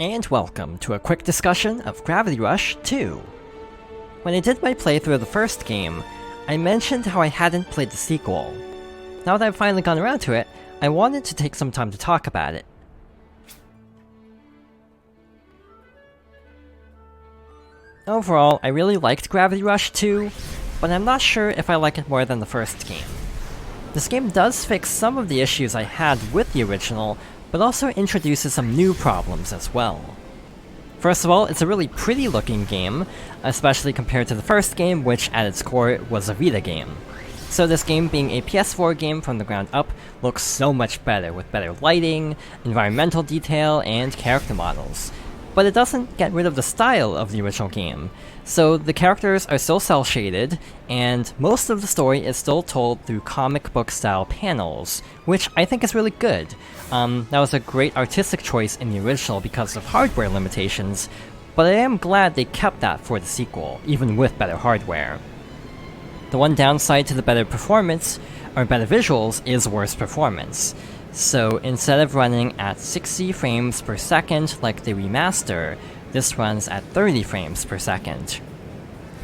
and welcome to a quick discussion of Gravity Rush 2. When I did my playthrough of the first game, I mentioned how I hadn't played the sequel. Now that I've finally gone around to it, I wanted to take some time to talk about it. Overall, I really liked Gravity Rush 2, but I'm not sure if I like it more than the first game. This game does fix some of the issues I had with the original, but also introduces some new problems as well. First of all, it's a really pretty looking game, especially compared to the first game, which at its core was a Vita game. So this game, being a PS4 game from the ground up, looks so much better, with better lighting, environmental detail, and character models. But it doesn't get rid of the style of the original game. So the characters are still cel-shaded, and most of the story is still told through comic book style panels, which I think is really good. That was a great artistic choice in the original because of hardware limitations, but I am glad they kept that for the sequel, even with better hardware. The one downside to the better performance, or better visuals, is worse performance. So instead of running at 60 frames per second like the remaster, this runs at 30 frames per second.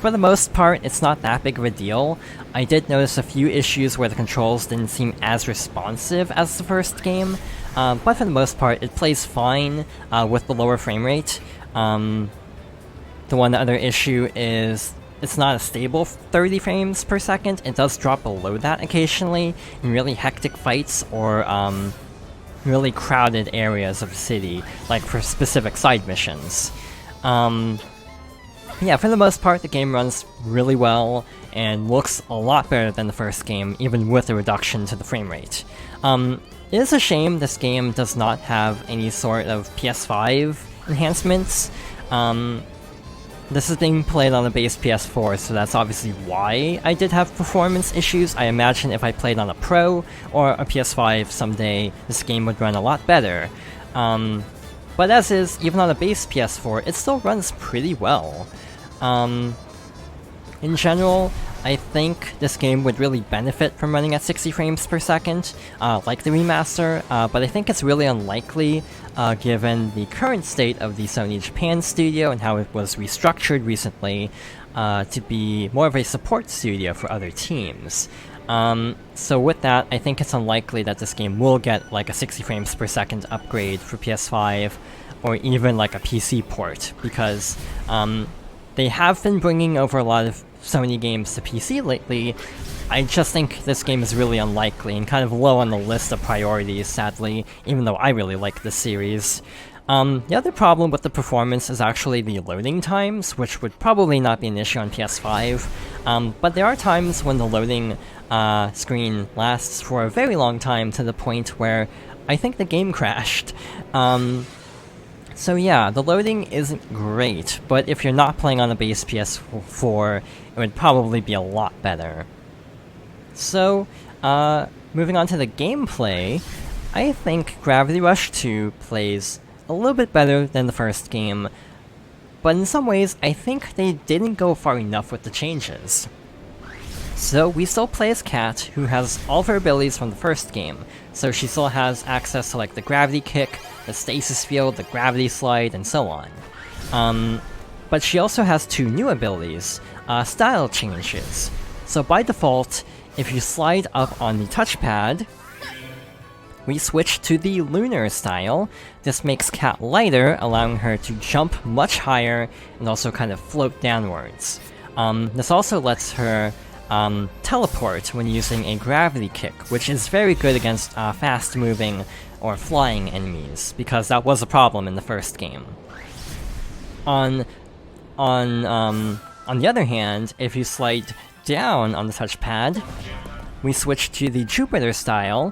For the most part, it's not that big of a deal. I did notice a few issues where the controls didn't seem as responsive as the first game, but for the most part, it plays fine with the lower frame rate. The one other issue is it's not a stable 30 frames per second. It does drop below that occasionally in really hectic fights or really crowded areas of the city, like for specific side missions. Yeah, for the most part, the game runs really well and looks a lot better than the first game, even with a reduction to the frame rate. It is a shame this game does not have any sort of PS5 enhancements. This is being played on the base PS4, so that's obviously why I did have performance issues. I imagine if I played on a Pro or a PS5 someday, this game would run a lot better. But as is, even on a base PS4, it still runs pretty well. In general, I think this game would really benefit from running at 60 frames per second, like the remaster, but I think it's really unlikely given the current state of the Sony Japan studio and how it was restructured recently to be more of a support studio for other teams. So with that, I think it's unlikely that this game will get like a 60 frames per second upgrade for PS5 or even like a PC port, because they have been bringing over a lot of Sony games to PC lately. I just think this game is really unlikely and kind of low on the list of priorities, sadly, even though I really like this series. The other problem with the performance is actually the loading times, which would probably not be an issue on PS5, but there are times when the loading screen lasts for a very long time to the point where I think the game crashed. So yeah, the loading isn't great, but if you're not playing on the base PS4, it would probably be a lot better. So, moving on to the gameplay, I think Gravity Rush 2 plays a little bit better than the first game, but in some ways, I think they didn't go far enough with the changes. So we still play as Kat, who has all of her abilities from the first game, so she still has access to like the gravity kick, the stasis field, the gravity slide, and so on. But she also has two new abilities, style changes. So by default, if you slide up on the touchpad, we switch to the lunar style. This makes Kat lighter, allowing her to jump much higher and also kind of float downwards. This also lets her teleport when using a gravity kick, which is very good against fast-moving or flying enemies, because that was a problem in the first game. On the other hand, if you slide down on the touchpad, we switch to the Jupiter style,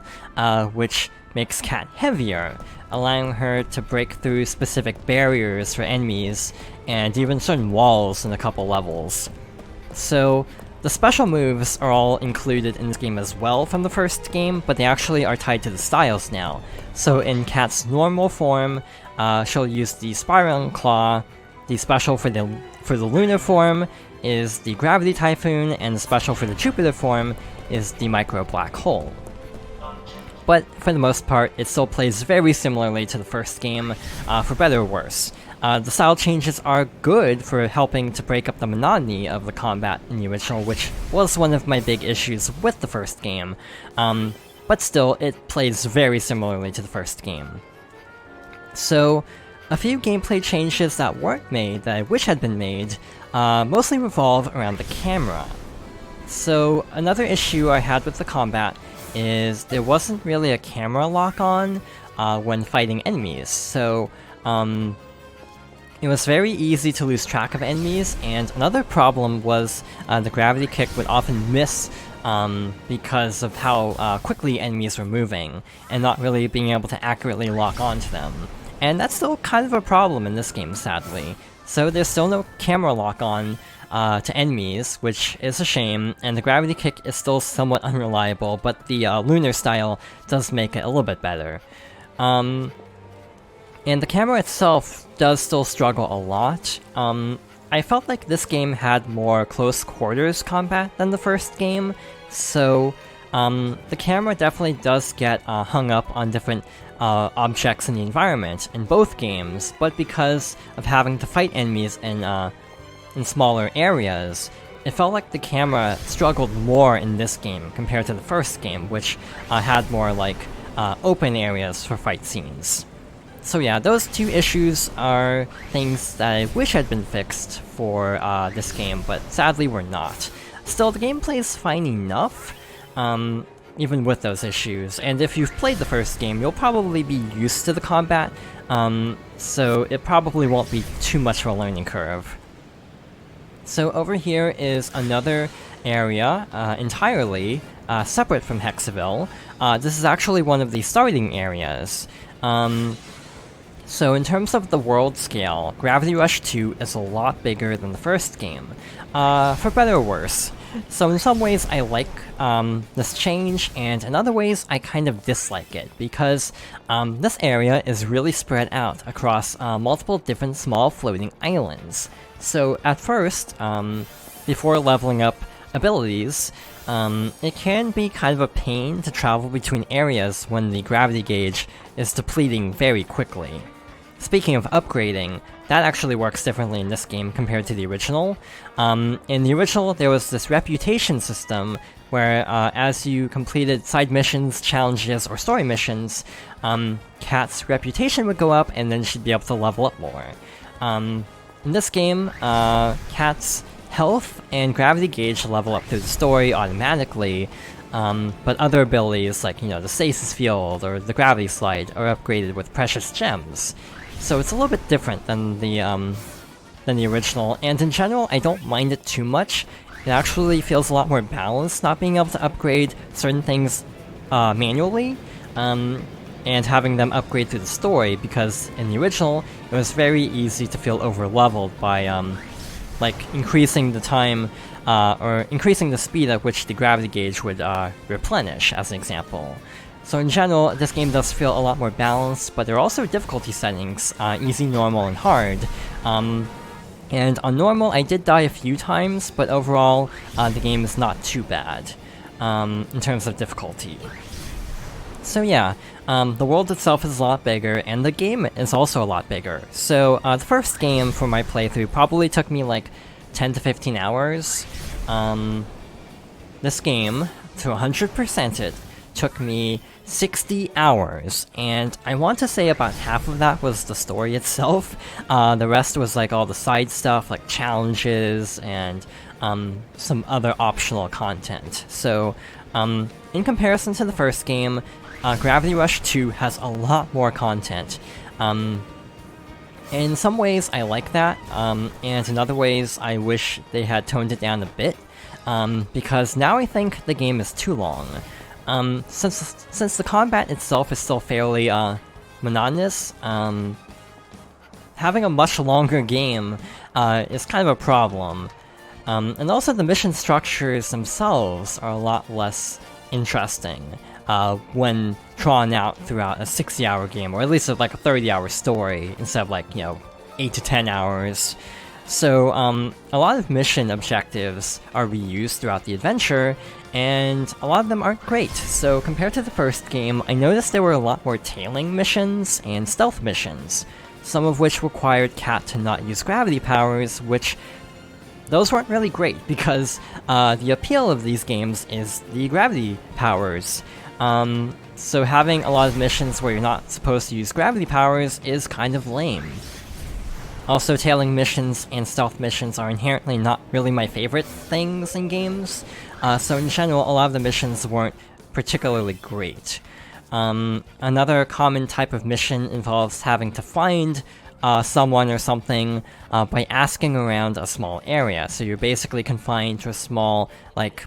which makes Kat heavier, allowing her to break through specific barriers for enemies, and even certain walls in a couple levels. So, the special moves are all included in this game as well from the first game, but they actually are tied to the styles now. So in Kat's normal form, she'll use the Spiraling Claw. The special for the lunar form is the Gravity Typhoon, and the special for the Jupiter form is the Micro Black Hole. but for the most part, it still plays very similarly to the first game, for better or worse. The style changes are good for helping to break up the monotony of the combat in the original, which was one of my big issues with the first game, but still, it plays very similarly to the first game. So, a few gameplay changes that weren't made that I wish had been made, mostly revolve around the camera. So, another issue I had with the combat is there wasn't really a camera lock-on when fighting enemies, so it was very easy to lose track of enemies, and another problem was the gravity kick would often miss because of how quickly enemies were moving, and not really being able to accurately lock onto them. And that's still kind of a problem in this game, sadly. So there's still no camera lock-on to enemies, which is a shame, and the gravity kick is still somewhat unreliable, but the lunar style does make it a little bit better. And the camera itself does still struggle a lot. I felt like this game had more close quarters combat than the first game, so the camera definitely does get hung up on different objects in the environment in both games, but because of having to fight enemies in smaller areas, it felt like the camera struggled more in this game compared to the first game, which had more like open areas for fight scenes. So yeah, those two issues are things that I wish had been fixed for this game, but sadly were not. Still, the gameplay is fine enough, even with those issues, and if you've played the first game, you'll probably be used to the combat, so it probably won't be too much of a learning curve. So over here is another area entirely separate from Hexaville. This is actually one of the starting areas. So in terms of the world scale, Gravity Rush 2 is a lot bigger than the first game, for better or worse. So in some ways I like this change, and in other ways I kind of dislike it, because this area is really spread out across multiple different small floating islands. So at first, before leveling up abilities, it can be kind of a pain to travel between areas when the gravity gauge is depleting very quickly. Speaking of upgrading, that actually works differently in this game compared to the original. In the original, there was this reputation system where as you completed side missions, challenges, or story missions, Kat's reputation would go up and then she'd be able to level up more. In this game, Kat's health and gravity gauge level up through the story automatically, but other abilities like, the stasis field or the gravity slide are upgraded with precious gems. So it's a little bit different than the original, and in general, I don't mind it too much. It actually feels a lot more balanced not being able to upgrade certain things manually, and having them upgrade through the story, because in the original, it was very easy to feel over-leveled by like increasing the time or increasing the speed at which the gravity gauge would replenish, as an example. So in general, this game does feel a lot more balanced, but there are also difficulty settings, easy, normal, and hard. And on normal, I did die a few times, but overall, the game is not too bad in terms of difficulty. So yeah, the world itself is a lot bigger, and the game is also a lot bigger. So the first game for my playthrough probably took me like 10 to 15 hours. This game, to 100% it, took me 60 hours, and I want to say about half of that was the story itself. The rest was like all the side stuff, like challenges and some other optional content. So in comparison to the first game, Gravity Rush 2 has a lot more content. In some ways I like that, and in other ways I wish they had toned it down a bit, because now I think the game is too long. Since the combat itself is still fairly monotonous, having a much longer game is kind of a problem. And also the mission structures themselves are a lot less interesting when drawn out throughout a 60-hour game, or at least like a 30-hour story, instead of like, 8 to 10 hours. So a lot of mission objectives are reused throughout the adventure, and a lot of them aren't great. So compared to the first game, I noticed there were a lot more tailing missions and stealth missions, some of which required Cat to not use gravity powers, which those weren't really great because the appeal of these games is the gravity powers. So having a lot of missions where you're not supposed to use gravity powers is kind of lame. Also, tailing missions and stealth missions are inherently not really my favorite things in games, so in general, a lot of the missions weren't particularly great. Another common type of mission involves having to find someone or something by asking around a small area. So you're basically confined to a small,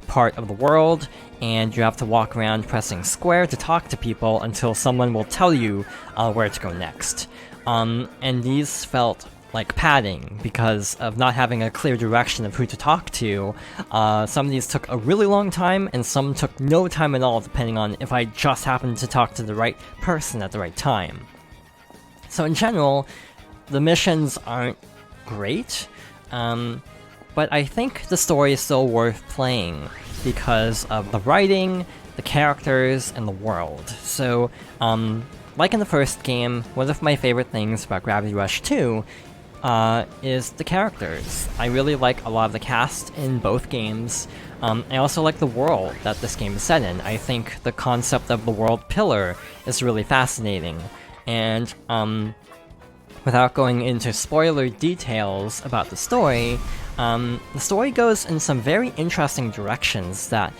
part of the world, and you have to walk around pressing square to talk to people until someone will tell you where to go next. And these felt like padding because of not having a clear direction of who to talk to. Some of these took a really long time, and some took no time at all, depending on if I just happened to talk to the right person at the right time. So in general, the missions aren't great, but I think the story is still worth playing because of the writing, the characters, and the world. So, like in the first game, one of my favorite things about Gravity Rush 2 is the characters. I really like a lot of the cast in both games. I also like the world that this game is set in. I think the concept of the world pillar is really fascinating. And, without going into spoiler details about the story goes in some very interesting directions that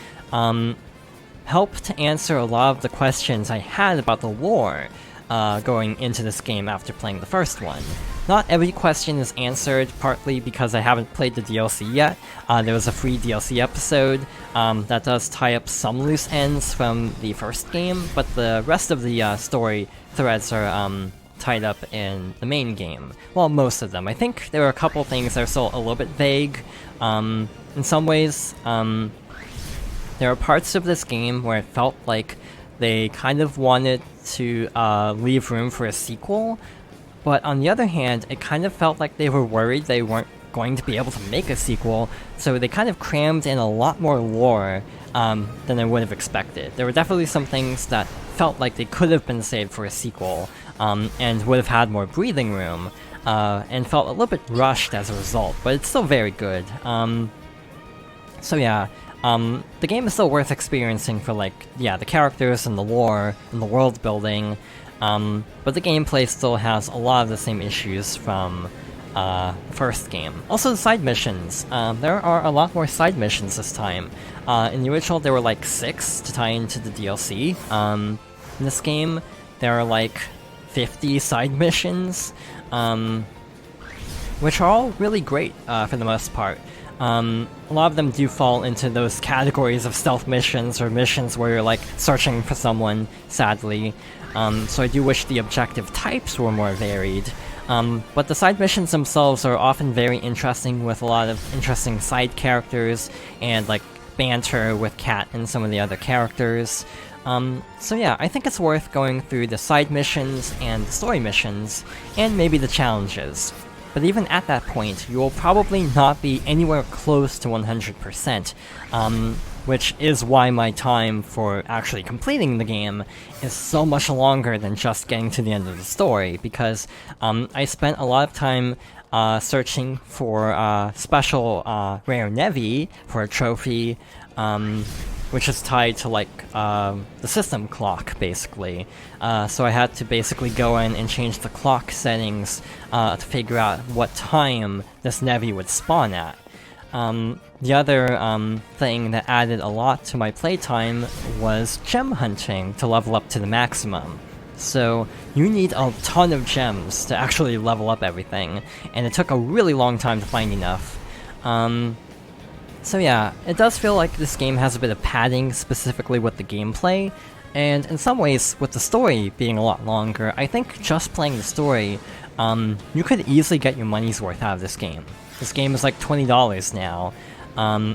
help to answer a lot of the questions I had about the lore going into this game after playing the first one. Not every question is answered, partly because I haven't played the DLC yet. There was a free DLC episode that does tie up some loose ends from the first game, but the rest of the story threads are tied up in the main game. Well, most of them. I think there are a couple things that are still a little bit vague. In some ways, there are parts of this game where it felt like they kind of wanted to leave room for a sequel, but on the other hand, it kind of felt like they were worried they weren't going to be able to make a sequel, so they kind of crammed in a lot more lore than I would have expected. There were definitely some things that felt like they could have been saved for a sequel, and would have had more breathing room, and felt a little bit rushed as a result, but it's still very good. So yeah, the game is still worth experiencing for the characters and the lore and the world building, but the gameplay still has a lot of the same issues from the first game. Also the side missions. There are a lot more side missions this time. In the original there were 6 to tie into the DLC. In this game there are 50 side missions, which are all really great for the most part. A lot of them do fall into those categories of stealth missions or missions where you're searching for someone, sadly. So I do wish the objective types were more varied. But the side missions themselves are often very interesting, with a lot of interesting side characters and banter with Cat and some of the other characters. So yeah, I think it's worth going through the side missions and the story missions, and maybe the challenges. But even at that point, you will probably not be anywhere close to 100%, which is why my time for actually completing the game is so much longer than just getting to the end of the story, because I spent a lot of time searching for special rare Nevi for a trophy, which is tied to the system clock, basically. So I had to basically go in and change the clock settings to figure out what time this Nevi would spawn at. The other thing that added a lot to my playtime was gem hunting to level up to the maximum. So you need a ton of gems to actually level up everything, and it took a really long time to find enough. So yeah, it does feel like this game has a bit of padding, specifically with the gameplay, and in some ways, with the story being a lot longer, I think just playing the story, you could easily get your money's worth out of this game. This game is $20 now.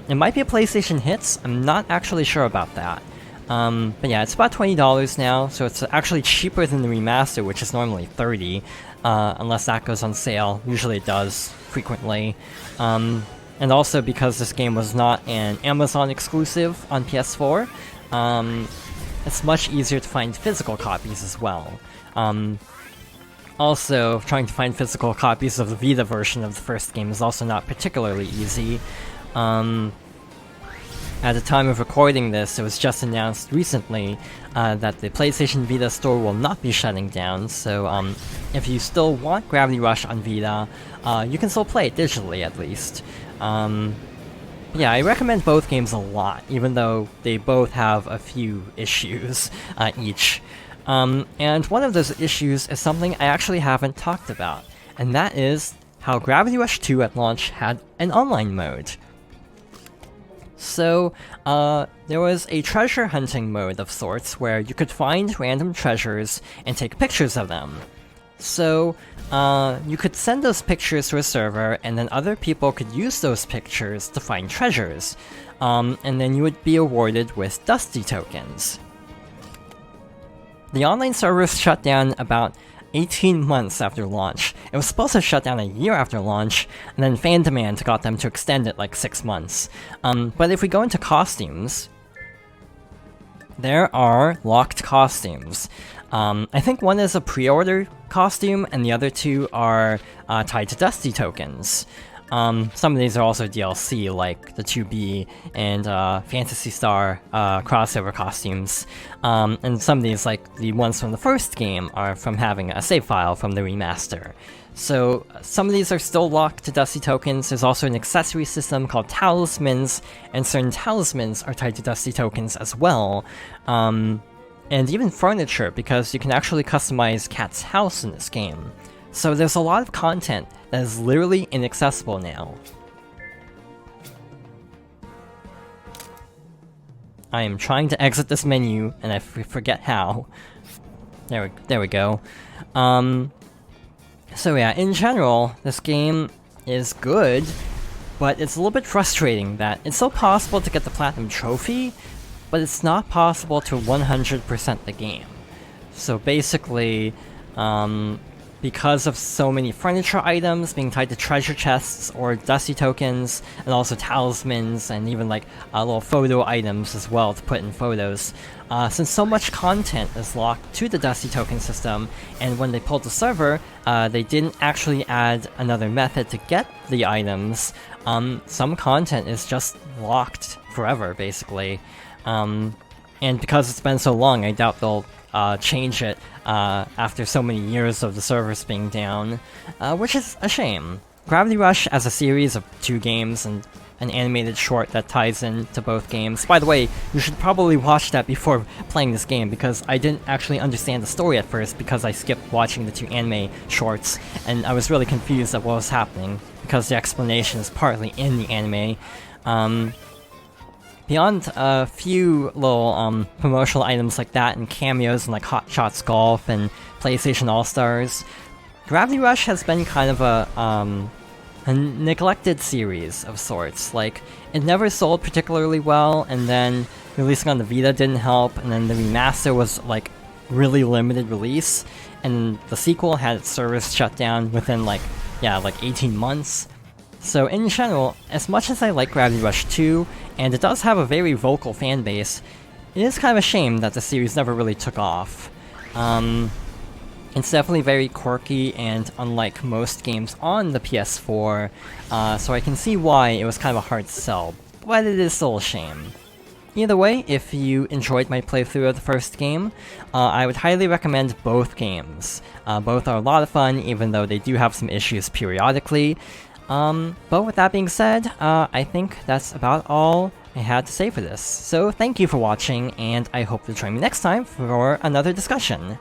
It might be a PlayStation Hits, I'm not actually sure about that. But yeah, it's about $20 now, so it's actually cheaper than the remaster, which is normally $30, unless that goes on sale. Usually it does, frequently. And and also because this game was not an Amazon exclusive on PS4, it's much easier to find physical copies as well. Also, trying to find physical copies of the Vita version of the first game is also not particularly easy. At the time of recording this, it was just announced recently that the PlayStation Vita store will not be shutting down, so if you still want Gravity Rush on Vita, you can still play it digitally at least. Yeah, I recommend both games a lot, even though they both have a few issues each. And one of those issues is something I actually haven't talked about, and that is how Gravity Rush 2 at launch had an online mode. So, there was a treasure hunting mode of sorts where you could find random treasures and take pictures of them. So, you could send those pictures to a server, and then other people could use those pictures to find treasures. And then you would be awarded with Dusty tokens. The online servers shut down about 18 months after launch. It was supposed to shut down a year after launch, and then fan demand got them to extend it like 6 months. But if we go into costumes, there are locked costumes. I think one is a pre-order costume, and the other two are tied to Dusty tokens. Some of these are also DLC, like the 2B and Phantasy Star crossover costumes. And some of these, like the ones from the first game, are from having a save file from the remaster. So some of these are still locked to Dusty tokens. There's also an accessory system called Talismans, and certain talismans are tied to Dusty tokens as well. And even furniture, because you can actually customize Cat's house in this game. So there's a lot of content that is literally inaccessible now. I am trying to exit this menu, and I forget how. There we go. So yeah, in general, this game is good, but it's a little bit frustrating that it's still possible to get the Platinum Trophy, but it's not possible to 100% the game. So basically, because of so many furniture items being tied to treasure chests or Dusty tokens, and also talismans, and even like little photo items as well to put in photos, since so much content is locked to the Dusty token system, and when they pulled the server, they didn't actually add another method to get the items, some content is just locked forever, basically. And because it's been so long, I doubt they'll change it after so many years of the servers being down, which is a shame. Gravity Rush as a series of 2 games and an animated short that ties into both games. By the way, you should probably watch that before playing this game, because I didn't actually understand the story at first because I skipped watching the 2 anime shorts, and I was really confused at what was happening, because the explanation is partly in the anime. Beyond a few little promotional items like that and cameos in like Hot Shots Golf and PlayStation All-Stars, Gravity Rush has been kind of a neglected series of sorts. Like, it never sold particularly well, and then releasing on the Vita didn't help, and then the remaster was like really limited release, and the sequel had its service shut down within like 18 months. So in general, as much as I like Gravity Rush 2, and it does have a very vocal fan base, it is kind of a shame that the series never really took off. It's definitely very quirky and unlike most games on the PS4, so I can see why it was kind of a hard sell, but it is still a shame. Either way, if you enjoyed my playthrough of the first game, I would highly recommend both games. Both are a lot of fun, even though they do have some issues periodically. But with that being said, I think that's about all I had to say for this. So thank you for watching, and I hope you'll join me next time for another discussion.